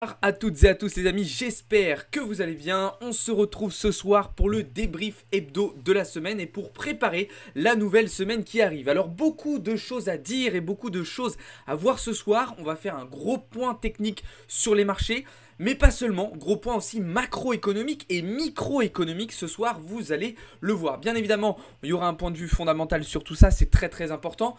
Bonjour à toutes et à tous les amis, j'espère que vous allez bien. On se retrouve ce soir pour le débrief hebdo de la semaine et pour préparer la nouvelle semaine qui arrive. Alors beaucoup de choses à dire et beaucoup de choses à voir ce soir. On va faire un gros point technique sur les marchés, mais pas seulement, gros point aussi macroéconomique et microéconomique ce soir, vous allez le voir. Bien évidemment, il y aura un point de vue fondamental sur tout ça, c'est très important.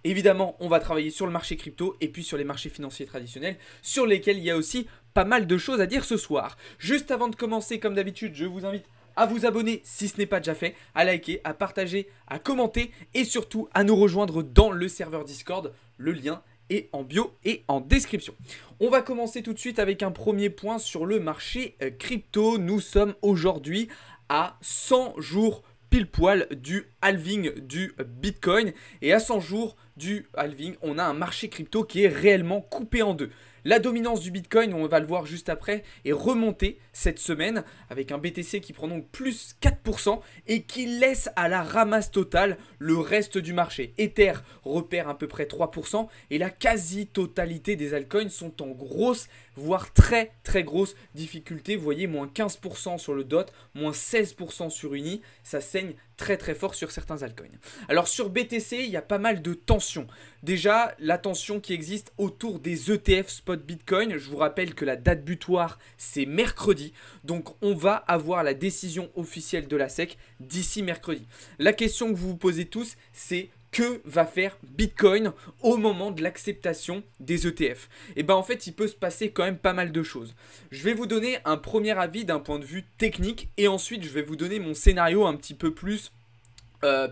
Évidemment, on va travailler sur le marché crypto et puis sur les marchés financiers traditionnels sur lesquels il y a aussi pas mal de choses à dire ce soir. Juste avant de commencer, comme d'habitude, je vous invite à vous abonner si ce n'est pas déjà fait, à liker, à partager, à commenter et surtout à nous rejoindre dans le serveur Discord. Le lien est en bio et en description. On va commencer tout de suite avec un premier point sur le marché crypto. Nous sommes aujourd'hui à 100 jours pile poil du halving du Bitcoin et à 100 jours du halving, on a un marché crypto qui est réellement coupé en deux. La dominance du Bitcoin, on va le voir juste après, est remontée cette semaine avec un BTC qui prend donc plus 4% et qui laisse à la ramasse totale le reste du marché. Ether repère à peu près 3% et la quasi-totalité des altcoins sont en grosse, voire très grosse difficulté. Vous voyez, moins 15% sur le DOT, moins 16% sur Uni, ça saigne très fort sur certains altcoins. Alors sur BTC, il y a pas mal de tensions. Déjà, la tension qui existe autour des ETF spot Bitcoin. Je vous rappelle que la date butoir, c'est mercredi. Donc on va avoir la décision officielle de la SEC d'ici mercredi. La question que vous vous posez tous, c'est: que va faire Bitcoin au moment de l'acceptation des ETF? Et bien en fait, il peut se passer quand même pas mal de choses. Je vais vous donner un premier avis d'un point de vue technique et ensuite je vais vous donner mon scénario un petit peu plus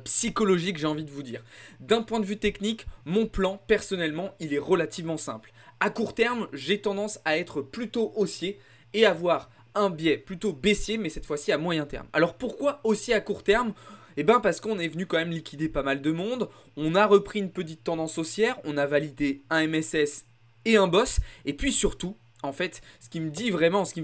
psychologique, j'ai envie de vous dire. D'un point de vue technique, mon plan personnellement, il est relativement simple. À court terme, j'ai tendance à être plutôt haussier et avoir un biais plutôt baissier, mais cette fois-ci à moyen terme. Alors pourquoi haussier à court terme? Eh bien parce qu'on est venu quand même liquider pas mal de monde, on a repris une petite tendance haussière, on a validé un MSS et un boss, et puis surtout, en fait, ce qui me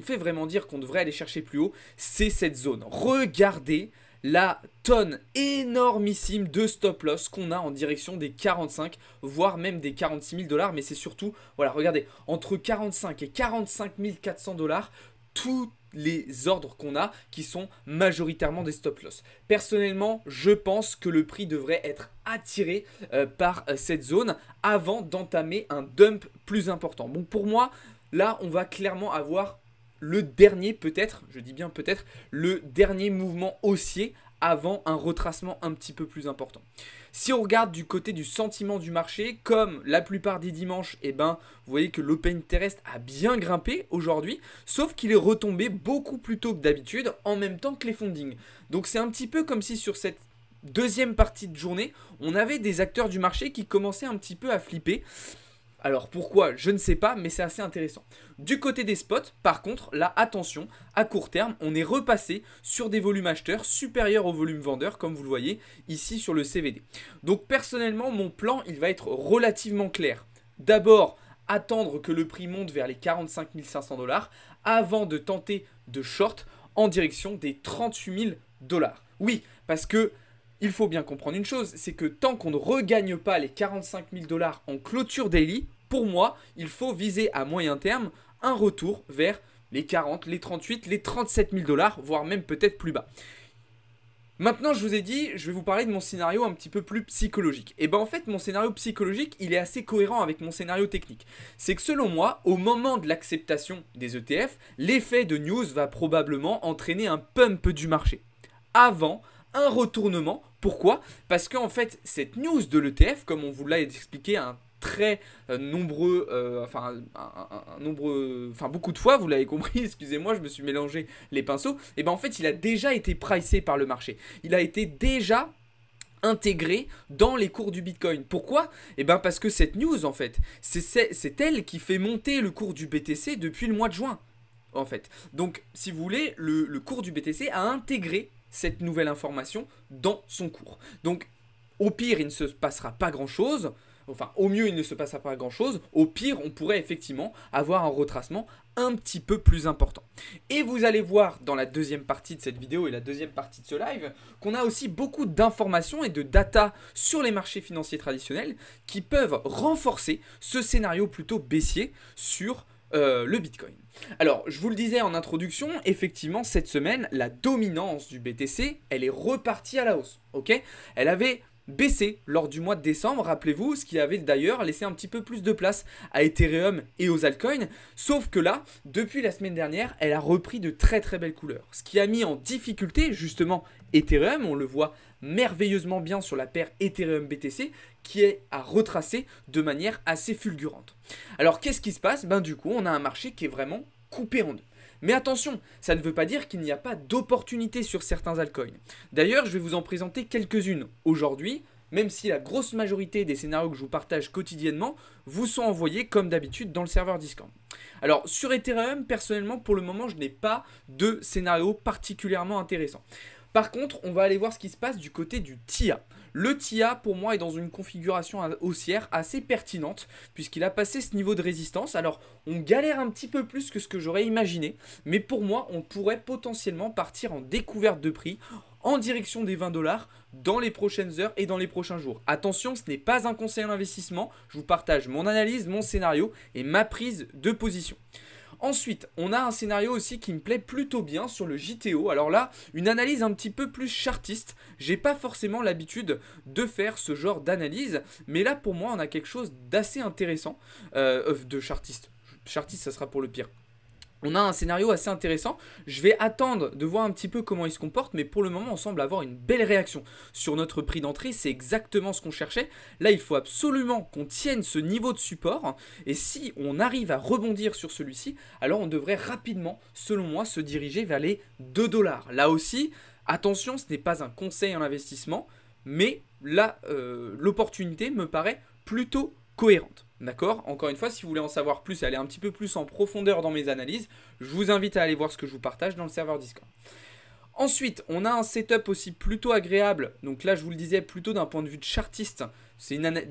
fait vraiment dire qu'on devrait aller chercher plus haut, c'est cette zone. Regardez la tonne énormissime de stop loss qu'on a en direction des 45, voire même des 46 000 $, mais c'est surtout, voilà, regardez, entre 45 et 45 400 $, tous les ordres qu'on a qui sont majoritairement des stop loss. Personnellement, je pense que le prix devrait être attiré par cette zone avant d'entamer un dump plus important. Bon, pour moi, là, on va clairement avoir le dernier, peut-être, je dis bien peut-être, le dernier mouvement haussier avant un retracement un petit peu plus important. Si on regarde du côté du sentiment du marché, comme la plupart des dimanches, eh ben, vous voyez que l'open interest a bien grimpé aujourd'hui, sauf qu'il est retombé beaucoup plus tôt que d'habitude, en même temps que les fondings. Donc c'est un petit peu comme si sur cette deuxième partie de journée, on avait des acteurs du marché qui commençaient un petit peu à flipper. Alors pourquoi, je ne sais pas, mais c'est assez intéressant. Du côté des spots, par contre, là, attention, à court terme, on est repassé sur des volumes acheteurs supérieurs aux volumes vendeurs, comme vous le voyez ici sur le CVD. Donc personnellement, mon plan, il va être relativement clair. D'abord, attendre que le prix monte vers les 45 500 $ avant de tenter de short en direction des 38 000 $. Oui, parce que il faut bien comprendre une chose, c'est que tant qu'on ne regagne pas les 45 000 $ en clôture daily, pour moi, il faut viser à moyen terme un retour vers les 40, les 38, les 37 000 $, voire même peut-être plus bas. Maintenant, je vous ai dit, je vais vous parler de mon scénario un petit peu plus psychologique. Et ben en fait, mon scénario psychologique, il est assez cohérent avec mon scénario technique. C'est que selon moi, au moment de l'acceptation des ETF, l'effet de news va probablement entraîner un pump du marché. Avant un retournement. Pourquoi? Parce qu'en fait, cette news de l'ETF, comme on vous l'a expliqué un très nombreux, beaucoup de fois, vous l'avez compris, excusez-moi, je me suis mélangé les pinceaux, et ben en fait, il a déjà été pricé par le marché. Il a été déjà intégré dans les cours du Bitcoin. Pourquoi? Eh bien parce que cette news, en fait, c'est elle qui fait monter le cours du BTC depuis le mois de juin, en fait. Donc, si vous voulez, le cours du BTC a intégré cette nouvelle information dans son cours. Donc, au pire, il ne se passera pas grand-chose. Enfin, au mieux, il ne se passera pas grand-chose. Au pire, on pourrait effectivement avoir un retracement un petit peu plus important. Et vous allez voir dans la deuxième partie de cette vidéo et la deuxième partie de ce live qu'on a aussi beaucoup d'informations et de data sur les marchés financiers traditionnels qui peuvent renforcer ce scénario plutôt baissier sur le Bitcoin. Alors, je vous le disais en introduction, effectivement, cette semaine, la dominance du BTC, elle est repartie à la hausse, ok? Elle avait baissé lors du mois de décembre, rappelez-vous, ce qui avait d'ailleurs laissé un petit peu plus de place à Ethereum et aux altcoins, sauf que là, depuis la semaine dernière, elle a repris de très très belles couleurs, ce qui a mis en difficulté justement Ethereum, on le voit merveilleusement bien sur la paire Ethereum BTC, qui est à retracer de manière assez fulgurante. Alors qu'est-ce qui se passe? Ben du coup, on a un marché qui est vraiment coupé en deux. Mais attention, ça ne veut pas dire qu'il n'y a pas d'opportunités sur certains altcoins. D'ailleurs, je vais vous en présenter quelques-unes aujourd'hui, même si la grosse majorité des scénarios que je vous partage quotidiennement vous sont envoyés comme d'habitude dans le serveur Discord. Alors sur Ethereum, personnellement, pour le moment, je n'ai pas de scénario particulièrement intéressant. Par contre, on va aller voir ce qui se passe du côté du TIA. Le TIA, pour moi, est dans une configuration haussière assez pertinente, puisqu'il a passé ce niveau de résistance. Alors, on galère un petit peu plus que ce que j'aurais imaginé, mais pour moi, on pourrait potentiellement partir en découverte de prix en direction des 20 $ dans les prochaines heures et dans les prochains jours. Attention, ce n'est pas un conseil à l'investissement, je vous partage mon analyse, mon scénario et ma prise de position. Ensuite, on a un scénario aussi qui me plaît plutôt bien sur le JTO. Alors là, une analyse un petit peu plus chartiste. J'ai pas forcément l'habitude de faire ce genre d'analyse, mais là pour moi on a quelque chose d'assez intéressant de chartiste. Chartiste, ça sera pour le pire. On a un scénario assez intéressant, je vais attendre de voir un petit peu comment il se comporte, mais pour le moment on semble avoir une belle réaction sur notre prix d'entrée, c'est exactement ce qu'on cherchait. Là il faut absolument qu'on tienne ce niveau de support, et si on arrive à rebondir sur celui-ci, alors on devrait rapidement, selon moi, se diriger vers les 2 $. Là aussi, attention, ce n'est pas un conseil en investissement, mais là l'opportunité me paraît plutôt cohérente. D'accord? Encore une fois, si vous voulez en savoir plus et aller un petit peu plus en profondeur dans mes analyses, je vous invite à aller voir ce que je vous partage dans le serveur Discord. Ensuite, on a un setup aussi plutôt agréable. Donc là, je vous le disais, plutôt d'un point de vue de chartiste. C'est une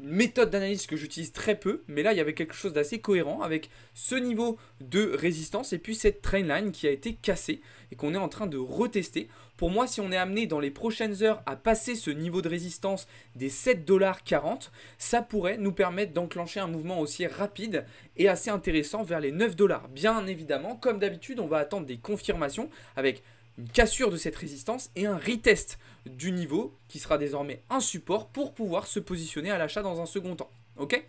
méthode d'analyse que j'utilise très peu. Mais là, il y avait quelque chose d'assez cohérent avec ce niveau de résistance et puis cette trendline qui a été cassée et qu'on est en train de retester. Pour moi, si on est amené dans les prochaines heures à passer ce niveau de résistance des 7,40 $, ça pourrait nous permettre d'enclencher un mouvement aussi rapide et assez intéressant vers les 9 $. Bien évidemment, comme d'habitude, on va attendre des confirmations avec une cassure de cette résistance et un retest du niveau qui sera désormais un support pour pouvoir se positionner à l'achat dans un second temps. Ok ?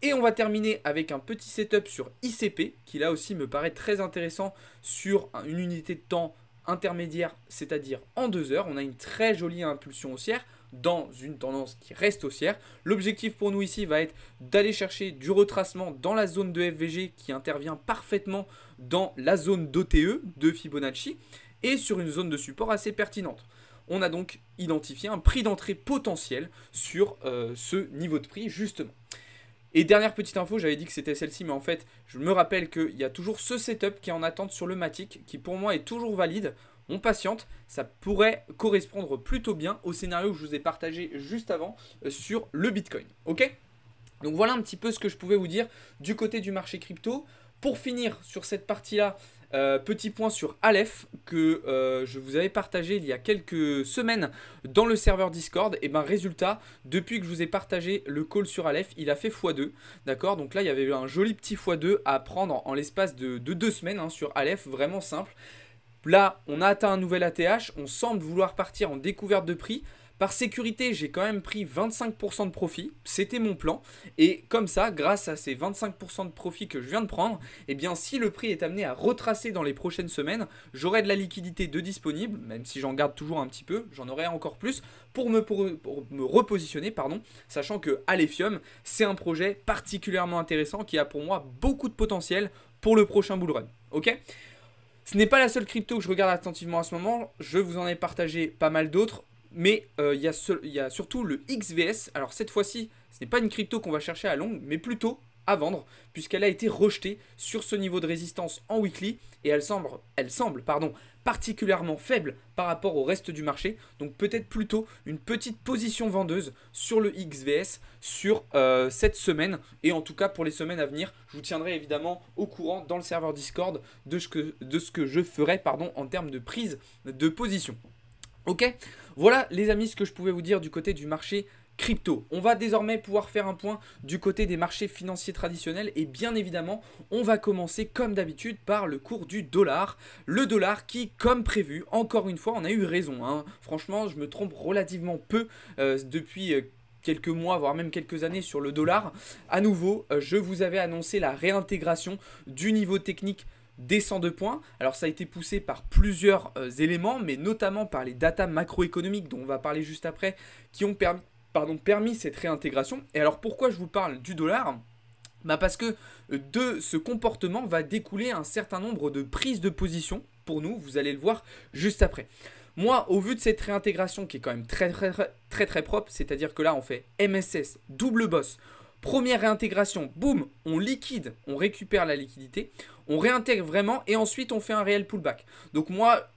Et on va terminer avec un petit setup sur ICP qui là aussi me paraît très intéressant sur une unité de temps intermédiaire, c'est-à-dire en 2 heures. On a une très jolie impulsion haussière dans une tendance qui reste haussière. L'objectif pour nous ici va être d'aller chercher du retracement dans la zone de FVG qui intervient parfaitement dans la zone d'OTE de Fibonacci et sur une zone de support assez pertinente. On a donc identifié un prix d'entrée potentiel sur ce niveau de prix justement. Et dernière petite info, j'avais dit que c'était celle-ci, mais en fait, je me rappelle qu'il y a toujours ce setup qui est en attente sur le Matic, qui pour moi est toujours valide. On patiente, ça pourrait correspondre plutôt bien au scénario que je vous ai partagé juste avant sur le Bitcoin. Ok ? Donc voilà un petit peu ce que je pouvais vous dire du côté du marché crypto. Pour finir sur cette partie-là, petit point sur Aleph que je vous avais partagé il y a quelques semaines dans le serveur Discord. Et ben résultat, depuis que je vous ai partagé le call sur Aleph, il a fait x2. D'accord? Donc là, il y avait un joli petit x2 à prendre en l'espace de 2 semaines hein, sur Aleph, vraiment simple. Là, on a atteint un nouvel ATH, on semble vouloir partir en découverte de prix. Par sécurité, j'ai quand même pris 25% de profit, c'était mon plan. Et comme ça, grâce à ces 25% de profit que je viens de prendre, eh bien si le prix est amené à retracer dans les prochaines semaines, j'aurai de la liquidité de disponible, même si j'en garde toujours un petit peu, j'en aurai encore plus, pour me repositionner, sachant que Alephium, c'est un projet particulièrement intéressant qui a pour moi beaucoup de potentiel pour le prochain bull run. Ok ? Ce n'est pas la seule crypto que je regarde attentivement à ce moment, je vous en ai partagé pas mal d'autres. Mais il y a surtout le XVS. Alors cette fois-ci, ce n'est pas une crypto qu'on va chercher à longue, mais plutôt à vendre, puisqu'elle a été rejetée sur ce niveau de résistance en weekly, et elle semble particulièrement faible par rapport au reste du marché. Donc peut-être plutôt une petite position vendeuse sur le XVS sur cette semaine, et en tout cas pour les semaines à venir, je vous tiendrai évidemment au courant dans le serveur Discord de ce que je ferai en termes de prise de position. Ok, voilà les amis ce que je pouvais vous dire du côté du marché crypto. On va désormais pouvoir faire un point du côté des marchés financiers traditionnels et bien évidemment, on va commencer comme d'habitude par le cours du dollar. Le dollar qui, comme prévu, encore une fois, on a eu raison, hein. Franchement, je me trompe relativement peu depuis quelques mois, voire même quelques années sur le dollar. À nouveau, je vous avais annoncé la réintégration du niveau technique des 102 points. Alors ça a été poussé par plusieurs éléments, mais notamment par les datas macroéconomiques dont on va parler juste après, qui ont permis cette réintégration. Et alors pourquoi je vous parle du dollar ? Parce que de ce comportement va découler un certain nombre de prises de position pour nous, vous allez le voir juste après. Moi, au vu de cette réintégration qui est quand même très propre, c'est-à-dire que là on fait MSS, double boss, première réintégration, boum, on liquide, on récupère la liquidité, on réintègre vraiment et ensuite on fait un réel pullback. Donc moi,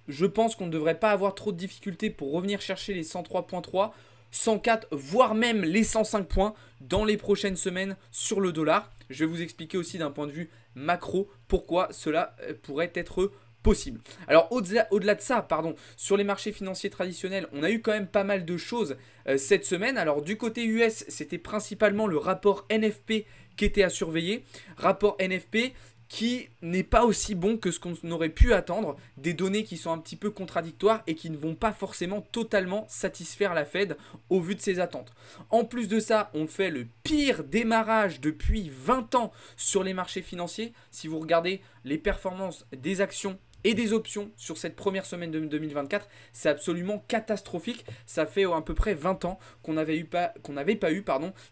je pense qu'on ne devrait pas avoir trop de difficultés pour revenir chercher les 103.3, 104, voire même les 105 points dans les prochaines semaines sur le dollar. Je vais vous expliquer aussi d'un point de vue macro pourquoi cela pourrait être possible. Alors au-delà de ça, sur les marchés financiers traditionnels, on a eu quand même pas mal de choses cette semaine. Alors du côté US, c'était principalement le rapport NFP qui était à surveiller. Rapport NFP qui n'est pas aussi bon que ce qu'on aurait pu attendre, des données qui sont un petit peu contradictoires et qui ne vont pas forcément totalement satisfaire la Fed au vu de ses attentes. En plus de ça, on fait le pire démarrage depuis 20 ans sur les marchés financiers. Si vous regardez les performances des actions et des options sur cette première semaine de 2024, c'est absolument catastrophique. Ça fait à peu près 20 ans qu'on n'avait pas eu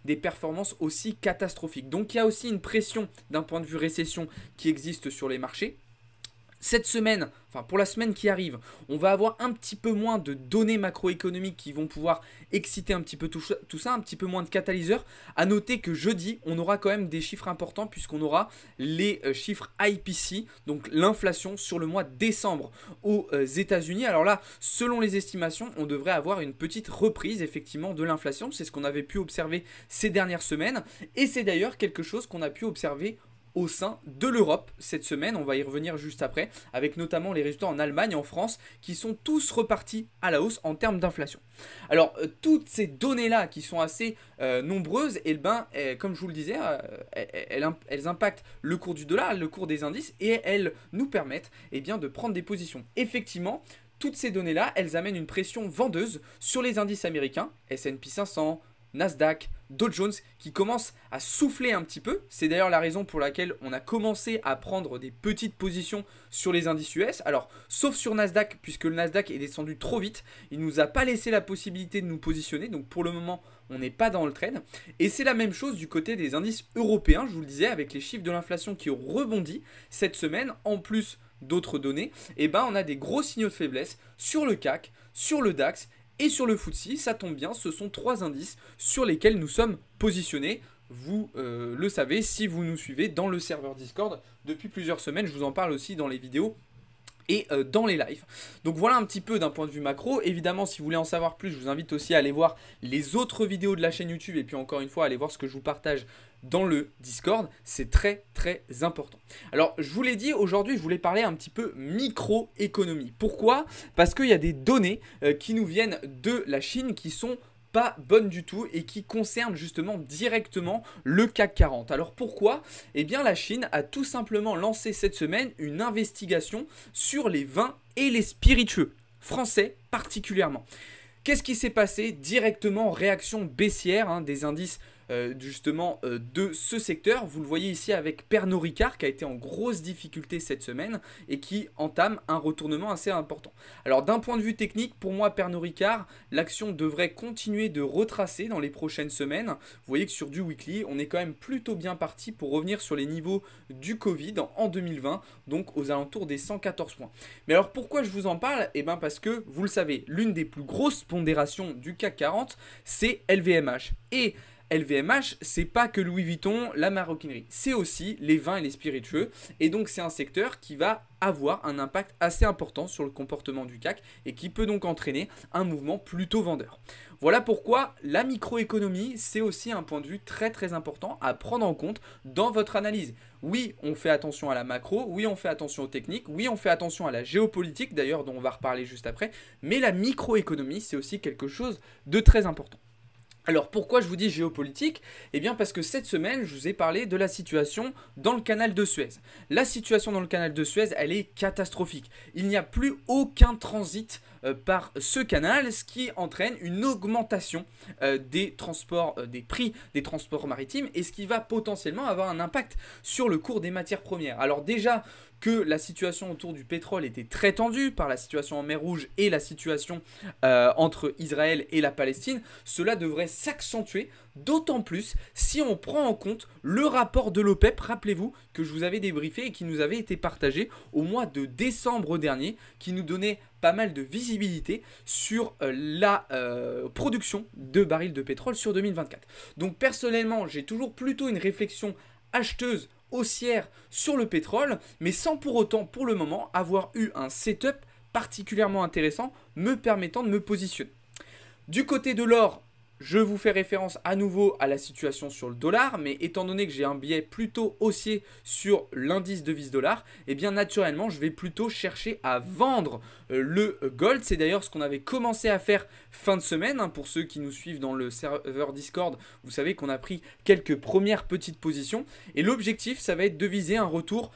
des performances aussi catastrophiques. Donc il y a aussi une pression d'un point de vue récession qui existe sur les marchés. Cette semaine, pour la semaine qui arrive, on va avoir un petit peu moins de données macroéconomiques qui vont pouvoir exciter un petit peu tout ça, un petit peu moins de catalyseurs. À noter que jeudi, on aura quand même des chiffres importants puisqu'on aura les chiffres IPC, donc l'inflation sur le mois de décembre aux États-Unis. Alors là, selon les estimations, on devrait avoir une petite reprise effectivement de l'inflation. C'est ce qu'on avait pu observer ces dernières semaines et c'est d'ailleurs quelque chose qu'on a pu observer au sein de l'Europe cette semaine. On va y revenir juste après, avec notamment les résultats en Allemagne, en France, qui sont tous repartis à la hausse en termes d'inflation. Alors, toutes ces données-là qui sont assez nombreuses, comme je vous le disais, elles impactent le cours du dollar, le cours des indices, et elles nous permettent de prendre des positions. Effectivement, toutes ces données-là, elles amènent une pression vendeuse sur les indices américains, S&P 500, Nasdaq, Dow Jones qui commence à souffler un petit peu. C'est d'ailleurs la raison pour laquelle on a commencé à prendre des petites positions sur les indices US. Alors, sauf sur Nasdaq, puisque le Nasdaq est descendu trop vite. Il ne nous a pas laissé la possibilité de nous positionner. Donc, pour le moment, on n'est pas dans le trade. Et c'est la même chose du côté des indices européens, je vous le disais, avec les chiffres de l'inflation qui ont rebondi cette semaine, en plus d'autres données. On a des gros signaux de faiblesse sur le CAC, sur le DAX et sur le FTSE. Ça tombe bien, ce sont 3 indices sur lesquels nous sommes positionnés. Vous le savez si vous nous suivez dans le serveur Discord depuis plusieurs semaines. Je vous en parle aussi dans les vidéos et dans les lives. Donc voilà un petit peu d'un point de vue macro. Évidemment, si vous voulez en savoir plus, je vous invite aussi à aller voir les autres vidéos de la chaîne YouTube et puis encore une fois, aller voir ce que je vous partage dans le Discord. C'est très important. Alors, je vous l'ai dit, aujourd'hui, je voulais parler un petit peu microéconomie. Pourquoi ? Parce qu'il y a des données qui nous viennent de la Chine qui sont pas bonnes du tout et qui concernent justement directement le CAC 40. Alors pourquoi ? La Chine a tout simplement lancé cette semaine une investigation sur les vins et les spiritueux, français particulièrement. Qu'est-ce qui s'est passé ? Directement, réaction baissière des indices de ce secteur. Vous le voyez ici avec Pernod Ricard qui a été en grosse difficulté cette semaine et qui entame un retournement assez important. Alors d'un point de vue technique, pour moi Pernod Ricard, l'action devrait continuer de retracer dans les prochaines semaines. Vous voyez que sur du weekly, on est quand même plutôt bien parti pour revenir sur les niveaux du Covid en 2020, donc aux alentours des 114 points. Mais alors pourquoi je vous en parle ? Parce que vous le savez, l'une des plus grosses pondérations du CAC 40, c'est LVMH. Et LVMH, c'est pas que Louis Vuitton, la maroquinerie, c'est aussi les vins et les spiritueux. Et donc c'est un secteur qui va avoir un impact assez important sur le comportement du CAC et qui peut donc entraîner un mouvement plutôt vendeur. Voilà pourquoi la microéconomie, c'est aussi un point de vue très important à prendre en compte dans votre analyse. Oui, on fait attention à la macro, oui, on fait attention aux techniques, oui, on fait attention à la géopolitique, d'ailleurs dont on va reparler juste après, mais la microéconomie, c'est aussi quelque chose de très important. Alors pourquoi je vous dis géopolitique? Eh bien parce que cette semaine, je vous ai parlé de la situation dans le canal de Suez. La situation dans le canal de Suez, elle est catastrophique. Il n'y a plus aucun transit par ce canal, ce qui entraîne une augmentation des transports, des prix des transports maritimes, et ce qui va potentiellement avoir un impact sur le cours des matières premières. Alors déjà que la situation autour du pétrole était très tendue par la situation en mer Rouge et la situation entre Israël et la Palestine, cela devrait s'accentuer, d'autant plus si on prend en compte le rapport de l'OPEP, rappelez-vous, que je vous avais débriefé et qui nous avait été partagé au mois de décembre dernier, qui nous donnait pas mal de visibilité sur la production de barils de pétrole sur 2024. Donc personnellement, j'ai toujours plutôt une réflexion acheteuse haussière sur le pétrole, mais sans pour autant, pour le moment, avoir eu un setup particulièrement intéressant me permettant de me positionner. Du côté de l'or, je vous fais référence à nouveau à la situation sur le dollar, mais étant donné que j'ai un biais plutôt haussier sur l'indice devise dollar, eh bien naturellement je vais plutôt chercher à vendre le gold. C'est d'ailleurs ce qu'on avait commencé à faire fin de semaine. Pour ceux qui nous suivent dans le serveur Discord, vous savez qu'on a pris quelques premières petites positions. Et l'objectif, ça va être de viser un retour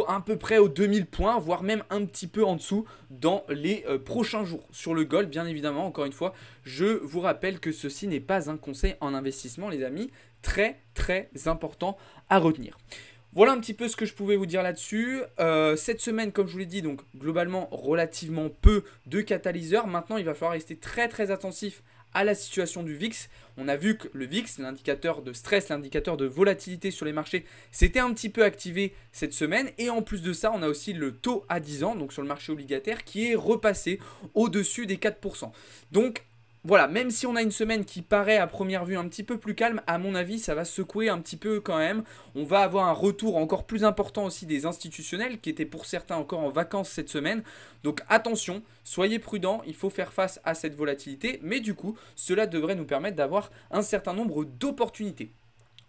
à peu près aux 2000 points, voire même un petit peu en dessous dans les prochains jours. Sur le gold, bien évidemment, encore une fois, je vous rappelle que ceci n'est pas un conseil en investissement, les amis. Très, très important à retenir. Voilà un petit peu ce que je pouvais vous dire là-dessus. Cette semaine, comme je vous l'ai dit, donc globalement, relativement peu de catalyseurs. Maintenant, il va falloir rester très, très attentif à la situation du VIX. On a vu que le VIX, l'indicateur de stress, l'indicateur de volatilité sur les marchés, s'était un petit peu activé cette semaine. Et en plus de ça, on a aussi le taux à 10 ans, donc sur le marché obligataire, qui est repassé au-dessus des 4%. Donc voilà, même si on a une semaine qui paraît à première vue un petit peu plus calme, à mon avis, ça va secouer un petit peu quand même. On va avoir un retour encore plus important aussi des institutionnels qui étaient pour certains encore en vacances cette semaine. Donc attention, soyez prudents, il faut faire face à cette volatilité. Mais du coup, cela devrait nous permettre d'avoir un certain nombre d'opportunités.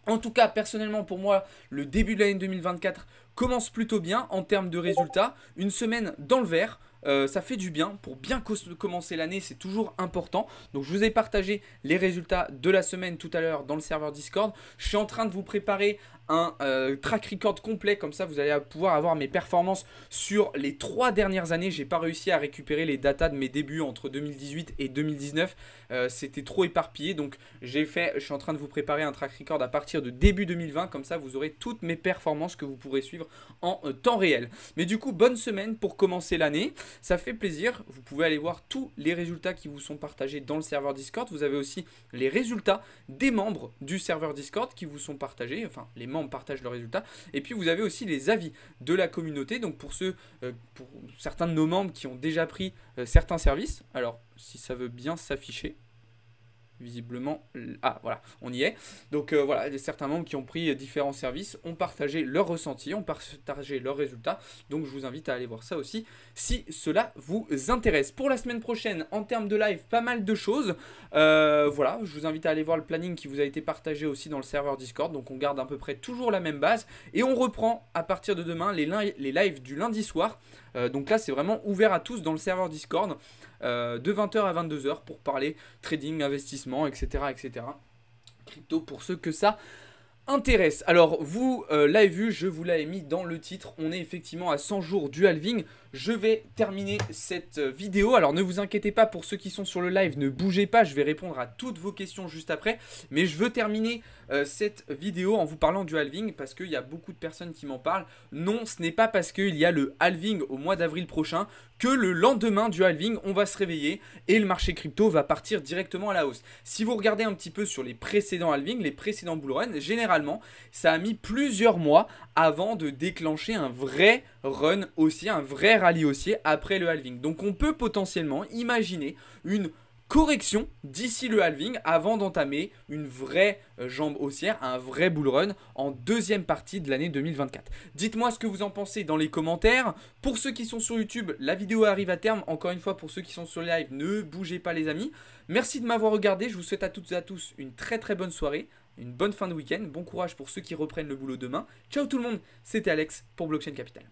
En tout cas, personnellement pour moi, le début de l'année 2024 commence plutôt bien en termes de résultats. Une semaine dans le vert. Ça fait du bien pour bien commencer l'année, c'est toujours important. Donc je vous ai partagé les résultats de la semaine tout à l'heure dans le serveur Discord. Je suis en train de vous préparer un track record complet, comme ça vous allez pouvoir avoir mes performances sur les 3 dernières années. J'ai pas réussi à récupérer les datas de mes débuts entre 2018 et 2019, c'était trop éparpillé. Donc je suis en train de vous préparer un track record à partir de début 2020, comme ça vous aurez toutes mes performances que vous pourrez suivre en temps réel. Mais du coup, bonne semaine pour commencer l'année. Ça fait plaisir, vous pouvez aller voir tous les résultats qui vous sont partagés dans le serveur Discord. Vous avez aussi les résultats des membres du serveur Discord qui vous sont partagés, enfin les membres partagent leurs résultats. Et puis vous avez aussi les avis de la communauté, donc pour certains de nos membres qui ont déjà pris certains services. Alors si ça veut bien s'afficher. Visiblement, ah voilà, on y est. Donc voilà, certains membres qui ont pris différents services ont partagé leurs ressentis, ont partagé leurs résultats. Donc je vous invite à aller voir ça aussi si cela vous intéresse. Pour la semaine prochaine, en termes de live, pas mal de choses. Voilà, je vous invite à aller voir le planning qui vous a été partagé aussi dans le serveur Discord. Donc on garde à peu près toujours la même base. Et on reprend à partir de demain les lives du lundi soir. Donc là, c'est vraiment ouvert à tous dans le serveur Discord de 20h à 22h pour parler trading, investissement, etc. etc. Crypto pour ceux que ça intéresse. Alors vous l'avez vu, je vous l'avais mis dans le titre, on est effectivement à 100 jours du halving. Je vais terminer cette vidéo. Alors ne vous inquiétez pas pour ceux qui sont sur le live, ne bougez pas, je vais répondre à toutes vos questions juste après. Mais je veux terminer cette vidéo en vous parlant du halving parce qu'il y a beaucoup de personnes qui m'en parlent. Non, ce n'est pas parce qu'il y a le halving au mois d'avril prochain que le lendemain du halving, on va se réveiller et le marché crypto va partir directement à la hausse. Si vous regardez un petit peu sur les précédents halvings, les précédents bull run, généralement, ça a mis plusieurs mois avant de déclencher un vrai run haussier, un vrai rallye haussier après le halving. Donc on peut potentiellement imaginer une correction d'ici le halving avant d'entamer une vraie jambe haussière, un vrai bull run en deuxième partie de l'année 2024. Dites-moi ce que vous en pensez dans les commentaires. Pour ceux qui sont sur YouTube, la vidéo arrive à terme. Encore une fois, pour ceux qui sont sur le live, ne bougez pas les amis. Merci de m'avoir regardé. Je vous souhaite à toutes et à tous une très très bonne soirée, une bonne fin de week-end. Bon courage pour ceux qui reprennent le boulot demain. Ciao tout le monde, c'était Alex pour Blockchain Capital.